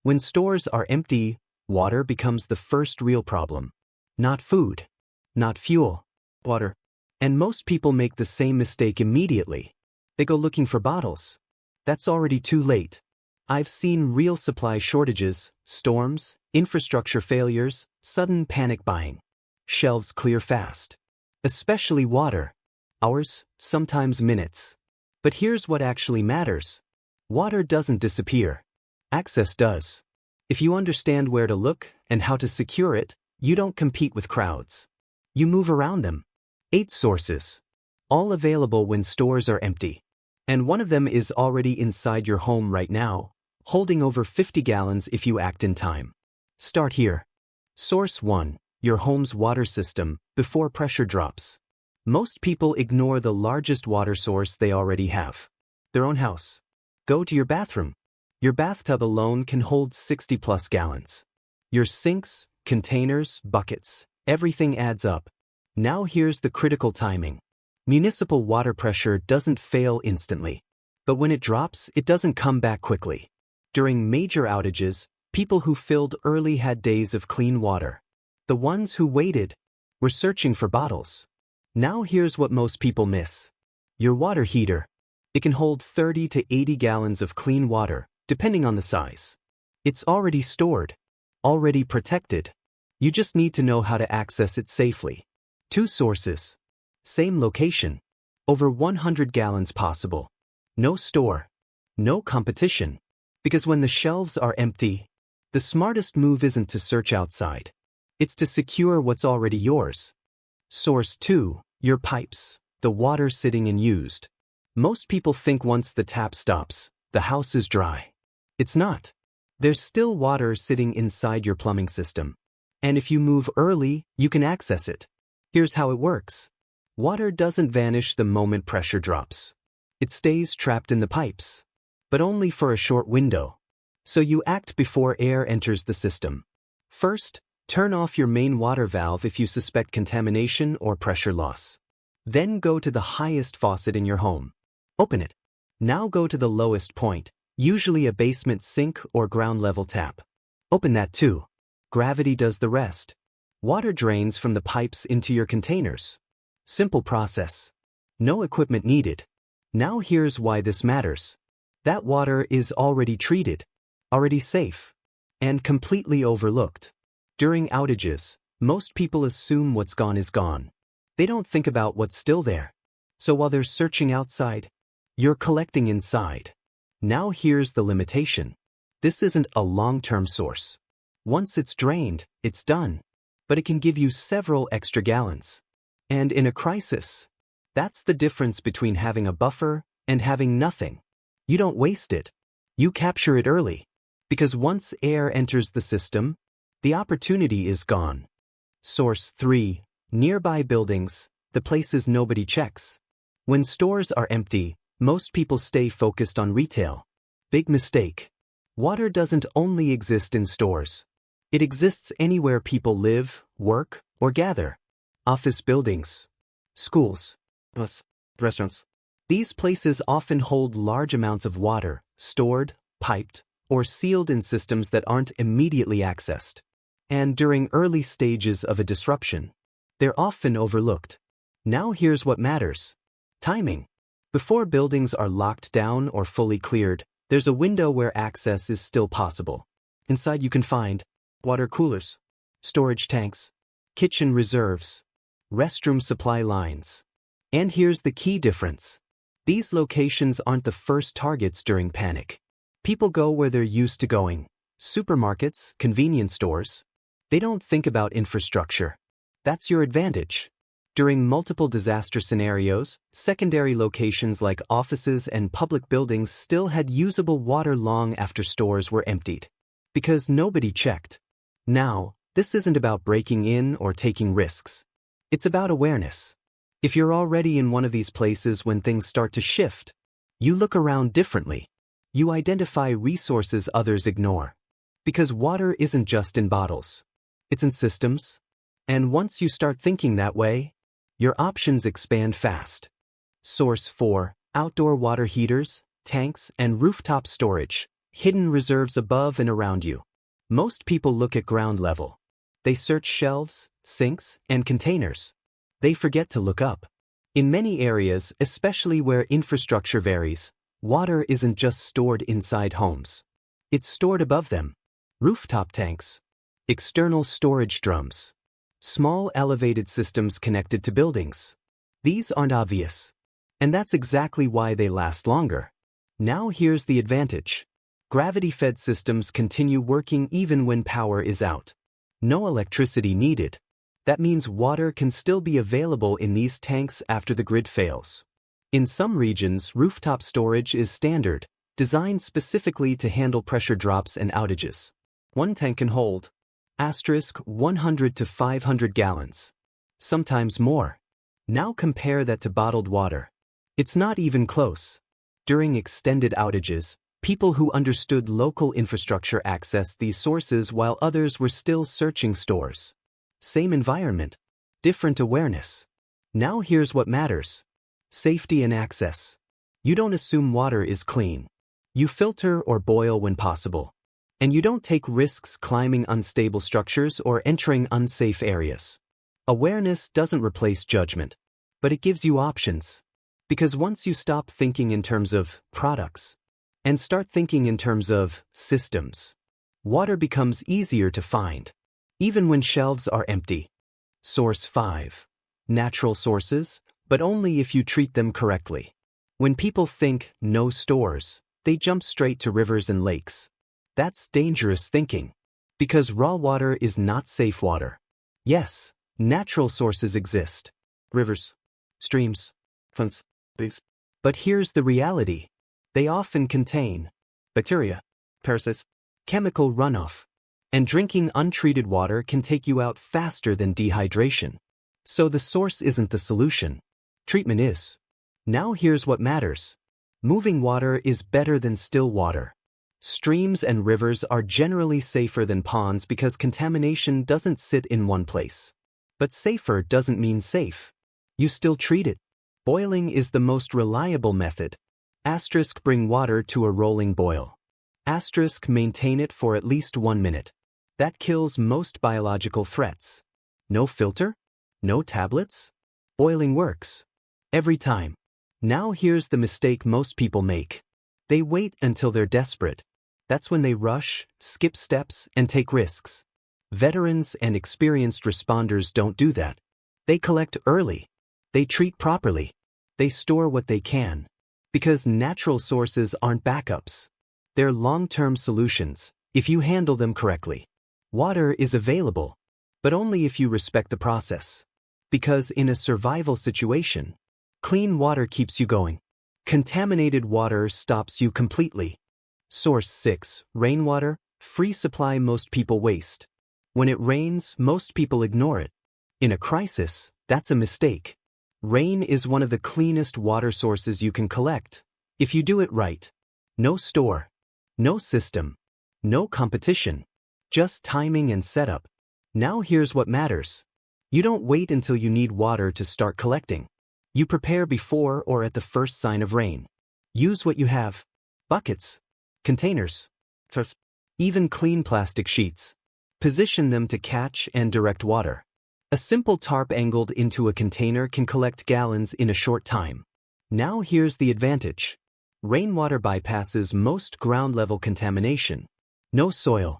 When stores are empty, water becomes the first real problem. Not food, not fuel, water. And most people make the same mistake immediately. They go looking for bottles. That's already too late. I've seen real supply shortages, storms, infrastructure failures, sudden panic buying. Shelves clear fast. Especially water. Hours, sometimes minutes. But here's what actually matters. Water doesn't disappear. Access does. If you understand where to look and how to secure it, you don't compete with crowds. You move around them. 8 sources. All available when stores are empty. And one of them is already inside your home right now, holding over 50 gallons if you act in time. Start here. Source 1. Your home's water system, before pressure drops. Most people ignore the largest water source they already have. Their own house. Go to your bathroom. Your bathtub alone can hold 60+ gallons. Your sinks, containers, buckets, everything adds up. Now here's the critical timing. Municipal water pressure doesn't fail instantly. But when it drops, it doesn't come back quickly. During major outages, people who filled early had days of clean water. The ones who waited were searching for bottles. Now here's what most people miss. Your water heater. It can hold 30 to 80 gallons of clean water, depending on the size. It's already stored, already protected. You just need to know how to access it safely. 2 sources. Same location. Over 100 gallons possible. No store. No competition. Because when the shelves are empty, the smartest move isn't to search outside. It's to secure what's already yours. Source 2. Your pipes. The water sitting unused. Most people think once the tap stops, the house is dry. It's not. There's still water sitting inside your plumbing system. And if you move early, you can access it. Here's how it works. Water doesn't vanish the moment pressure drops. It stays trapped in the pipes. But only for a short window. So you act before air enters the system. First, turn off your main water valve if you suspect contamination or pressure loss. Then go to the highest faucet in your home. Open it. Now go to the lowest point, usually a basement sink or ground level tap. Open that too. Gravity does the rest. Water drains from the pipes into your containers. Simple process. No equipment needed. Now here's why this matters. That water is already treated, already safe, and completely overlooked. During outages, most people assume what's gone is gone. They don't think about what's still there. So while they're searching outside, you're collecting inside. Now here's the limitation. This isn't a long-term source. Once it's drained, it's done. But it can give you several extra gallons. And in a crisis, that's the difference between having a buffer and having nothing. You don't waste it. You capture it early. Because once air enters the system, the opportunity is gone. Source 3. Nearby buildings, the places nobody checks. When stores are empty, most people stay focused on retail. Big mistake. Water doesn't only exist in stores. It exists anywhere people live, work, or gather. Office buildings, schools, restaurants. These places often hold large amounts of water, stored, piped, or sealed in systems that aren't immediately accessed. And during early stages of a disruption, they're often overlooked. Now here's what matters. Timing. Before buildings are locked down or fully cleared, there's a window where access is still possible. Inside you can find water coolers, storage tanks, kitchen reserves, restroom supply lines. And here's the key difference. These locations aren't the first targets during panic. People go where they're used to going. Supermarkets, convenience stores. They don't think about infrastructure. That's your advantage. During multiple disaster scenarios, secondary locations like offices and public buildings still had usable water long after stores were emptied. Because nobody checked. Now, this isn't about breaking in or taking risks. It's about awareness. If you're already in one of these places when things start to shift, you look around differently. You identify resources others ignore. Because water isn't just in bottles. It's in systems. And once you start thinking that way, your options expand fast. Source 4. Outdoor water heaters, tanks, and rooftop storage. hidden reserves above and around you. Most people look at ground level. They search shelves, sinks, and containers. They forget to look up. In many areas, especially where infrastructure varies, water isn't just stored inside homes. It's stored above them. Rooftop tanks, external storage drums, small elevated systems connected to buildings. These aren't obvious. And that's exactly why they last longer. Now here's the advantage. Gravity-fed systems continue working even when power is out. No electricity needed. That means water can still be available in these tanks after the grid fails. In some regions, rooftop storage is standard, designed specifically to handle pressure drops and outages. One tank can hold 100 to 500 gallons. Sometimes more. Now compare that to bottled water. It's not even close. During extended outages, people who understood local infrastructure accessed these sources while others were still searching stores. Same environment, different awareness. Now here's what matters. Safety and access. You don't assume water is clean. You filter or boil when possible. And you don't take risks climbing unstable structures or entering unsafe areas. Awareness doesn't replace judgment, but it gives you options. Because once you stop thinking in terms of products and start thinking in terms of systems, water becomes easier to find, even when shelves are empty. Source 5. Natural sources, but only if you treat them correctly. When people think no stores, they jump straight to rivers and lakes. That's dangerous thinking, because raw water is not safe water. Yes, natural sources exist. Rivers, streams, ponds. But here's the reality. They often contain bacteria, parasites, chemical runoff, and drinking untreated water can take you out faster than dehydration. So the source isn't the solution. Treatment is. Now here's what matters. Moving water is better than still water. Streams and rivers are generally safer than ponds because contamination doesn't sit in one place. But safer doesn't mean safe. You still treat it. Boiling is the most reliable method. Bring water to a rolling boil. Maintain it for at least 1 minute. That kills most biological threats. No filter? No tablets? Boiling works. Every time. Now here's the mistake most people make. They wait until they're desperate. That's when they rush, skip steps, and take risks. Veterans and experienced responders don't do that. They collect early. They treat properly. They store what they can. Because natural sources aren't backups. They're long-term solutions, if you handle them correctly. Water is available, but only if you respect the process. Because in a survival situation, clean water keeps you going. Contaminated water stops you completely. Source 6. Rainwater, free supply most people waste. When it rains, most people ignore it. In a crisis, that's a mistake. Rain is one of the cleanest water sources you can collect, if you do it right. No store, no system, no competition, just timing and setup. Now here's what matters. You don't wait until you need water to start collecting. You prepare before or at the first sign of rain. Use what you have. Buckets, containers, even clean plastic sheets. Position them to catch and direct water. A simple tarp angled into a container can collect gallons in a short time. Now here's the advantage. Rainwater bypasses most ground-level contamination. No soil,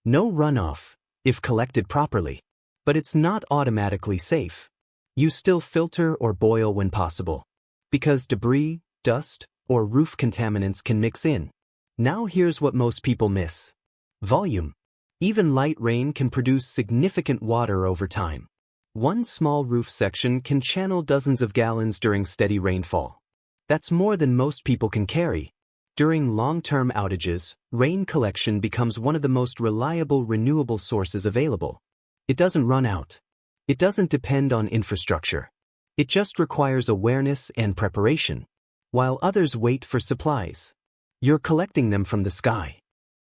no runoff, if collected properly. But it's not automatically safe. You still filter or boil when possible. Because debris, dust, or roof contaminants can mix in. Now here's what most people miss. Volume. Even light rain can produce significant water over time. One small roof section can channel dozens of gallons during steady rainfall. That's more than most people can carry. During long-term outages, rain collection becomes one of the most reliable renewable sources available. It doesn't run out. It doesn't depend on infrastructure. It just requires awareness and preparation. While others wait for supplies, you're collecting them from the sky.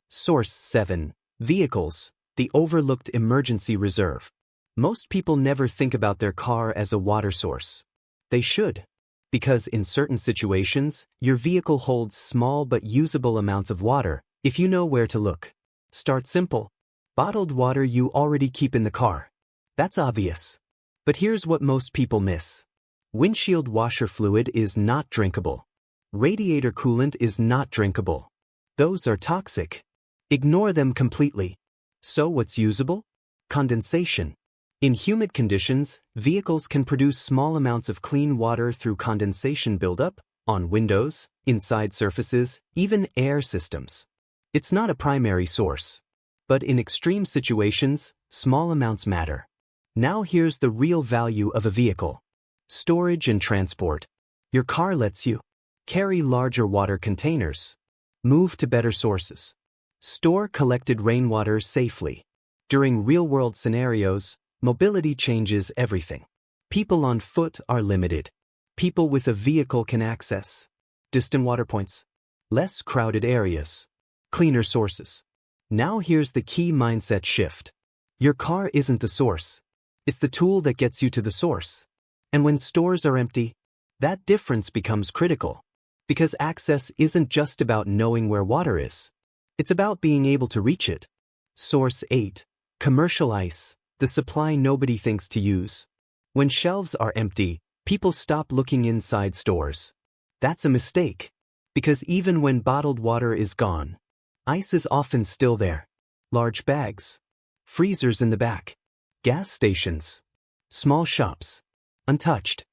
Source 7. Vehicles, the overlooked emergency reserve. Most people never think about their car as a water source. They should. Because in certain situations, your vehicle holds small but usable amounts of water, If you know where to look. Start simple. Bottled water you already keep in the car. That's obvious. But here's what most people miss. Windshield washer fluid is not drinkable. Radiator coolant is not drinkable. Those are toxic. Ignore them completely. So what's usable? Condensation. In humid conditions, vehicles can produce small amounts of clean water through condensation buildup on windows, inside surfaces, even air systems. It's not a primary source. But in extreme situations, small amounts matter. Now here's the real value of a vehicle. Storage and transport. Your car lets you carry larger water containers. Move to better sources. Store collected rainwater safely. During real-world scenarios, mobility changes everything. People on foot are limited. People with a vehicle can access distant water points, less crowded areas, cleaner sources. Now here's the key mindset shift. Your car isn't the source. It's the tool that gets you to the source. And when stores are empty, that difference becomes critical. Because access isn't just about knowing where water is. It's about being able to reach it. Source 8. Commercial ice, the supply nobody thinks to use. When shelves are empty, people stop looking inside stores. That's a mistake. Because even when bottled water is gone, ice is often still there. Large bags. Freezers in the back. Gas stations. Small shops. Untouched.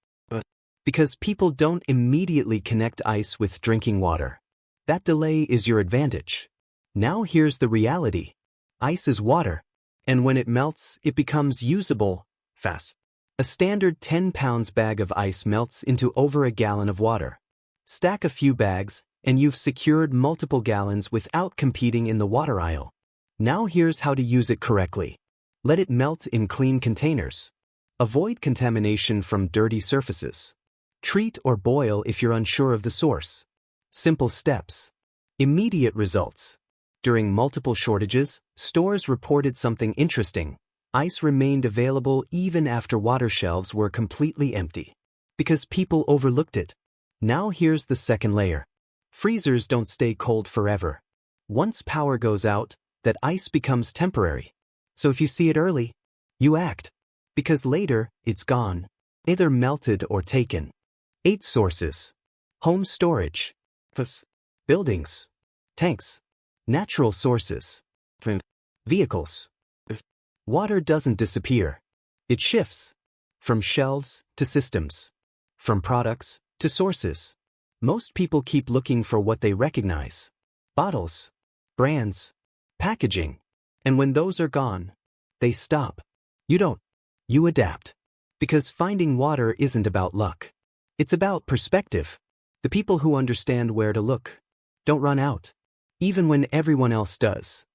Because people don't immediately connect ice with drinking water. That delay is your advantage. Now here's the reality. Ice is water. And when it melts, it becomes usable fast. A standard 10 pounds bag of ice melts into over a gallon of water. Stack a few bags, and you've secured multiple gallons without competing in the water aisle. Now here's how to use it correctly. Let it melt in clean containers. Avoid contamination from dirty surfaces. Treat or boil if you're unsure of the source. Simple steps. Immediate results. During multiple shortages, stores reported something interesting. Ice remained available even after water shelves were completely empty. Because people overlooked it. Now here's the second layer. Freezers don't stay cold forever. Once power goes out, that ice becomes temporary. So if you see it early, you act. Because later, it's gone. Either melted or taken. 8 sources. Home storage. Buildings. Tanks. Natural sources. Vehicles. Water doesn't disappear. It shifts. From shelves to systems. From products to sources. Most people keep looking for what they recognize. Bottles. Brands. Packaging. And when those are gone, they stop. You don't. You adapt. Because finding water isn't about luck. It's about perspective. The people who understand where to look don't run out. Even when everyone else does.